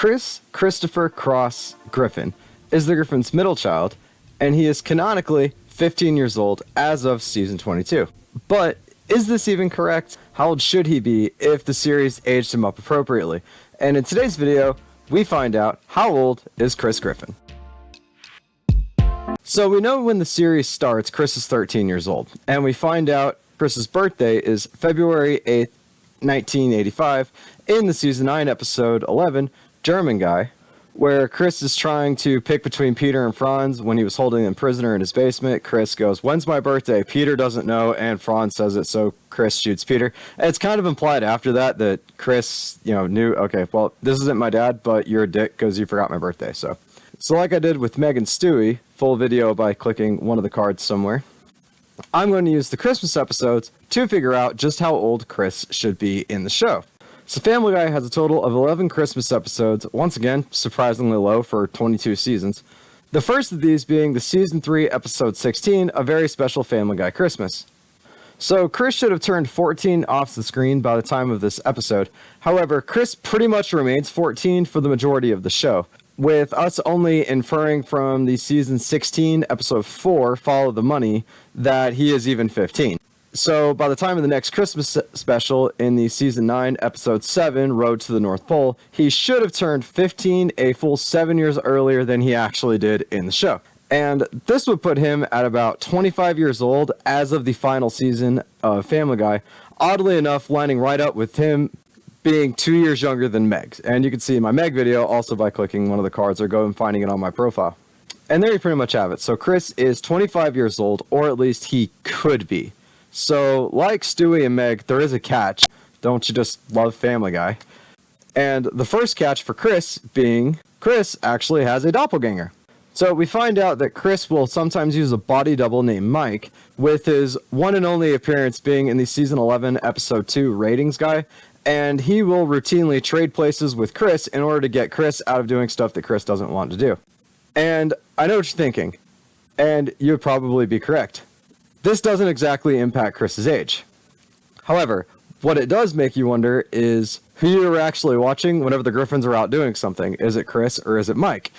Chris Christopher Cross Griffin is the Griffin's middle child, and he is canonically 15 years old as of season 22. But is this even correct? How old should he be if the series aged him up appropriately? And in today's video, we find out how old is Chris Griffin. So we know when the series starts, Chris is 13 years old, and we find out Chris's birthday is February 8th, 1985, in the season 9 episode 11, German Guy, where Chris is trying to pick between Peter and Franz when he was holding them prisoner in his basement. Chris goes, "When's my birthday?" Peter doesn't know, and Franz says it, so Chris shoots Peter. And it's kind of implied after that Chris, knew, okay, well, this isn't my dad, but you're a dick because you forgot my birthday. So like I did with Meg and Stewie, full video by clicking one of the cards somewhere, I'm going to use the Christmas episodes to figure out just how old Chris should be in the show. So Family Guy has a total of 11 Christmas episodes, once again, surprisingly low for 22 seasons. The first of these being the season 3 episode 16, A Very Special Family Guy Christmas. So Chris should have turned 14 off the screen by the time of this episode. However, Chris pretty much remains 14 for the majority of the show, with us only inferring from the season 16 episode 4, Follow the Money, that he is even 15. So by the time of the next Christmas special in the season 9 episode 7, Road to the North Pole, he should have turned 15 a full 7 years earlier than he actually did in the show. And this would put him at about 25 years old as of the final season of Family Guy, oddly enough lining right up with him being 2 years younger than Meg. And you can see my Meg video also by clicking one of the cards or go and finding it on my profile. And there you pretty much have it. So Chris is 25 years old, or at least he could be. So, like Stewie and Meg, there is a catch. Don't you just love Family Guy? And the first catch for Chris being, Chris actually has a doppelganger. So we find out that Chris will sometimes use a body double named Mike, with his one and only appearance being in the season 11 episode 2 ratings guy, and he will routinely trade places with Chris in order to get Chris out of doing stuff that Chris doesn't want to do. And I know what you're thinking, and you would probably be correct. This doesn't exactly impact Chris's age. However, what it does make you wonder is who you're actually watching whenever the Griffins are out doing something. Is it Chris or is it Mike?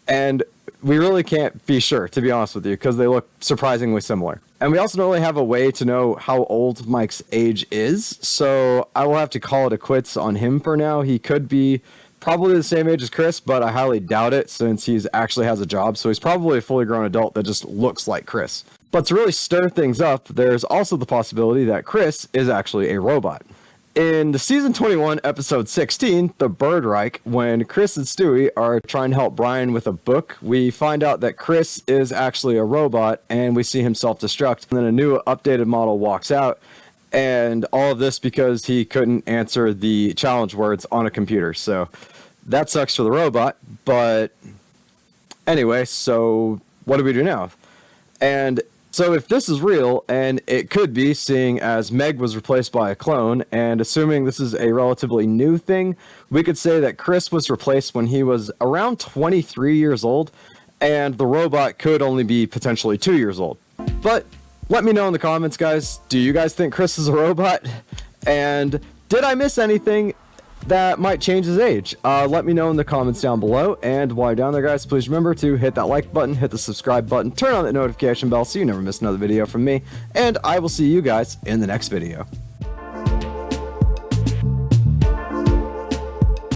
And we really can't be sure, to be honest with you, because they look surprisingly similar. And we also don't really have a way to know how old Mike's age is, so I will have to call it quits on him for now. He could be probably the same age as Chris, but I highly doubt it since he actually has a job, so he's probably a fully grown adult that just looks like Chris. But to really stir things up, there's also the possibility that Chris is actually a robot. In the season 21, episode 16, The Bird Reich, when Chris and Stewie are trying to help Brian with a book, we find out that Chris is actually a robot, and we see him self-destruct. And then a new updated model walks out, and all of this because he couldn't answer the challenge words on a computer. So that sucks for the robot, but anyway, so what do we do now? And so if this is real, and it could be, seeing as Meg was replaced by a clone, and assuming this is a relatively new thing, we could say that Chris was replaced when he was around 23 years old, and the robot could only be potentially 2 years old. But let me know in the comments, guys, do you guys think Chris is a robot? And did I miss anything that might change his age? Let me know in the comments down below, and while you're down there, guys, please remember to hit that like button, hit the subscribe button, turn on that notification bell so you never miss another video from me, and I will see you guys in the next video.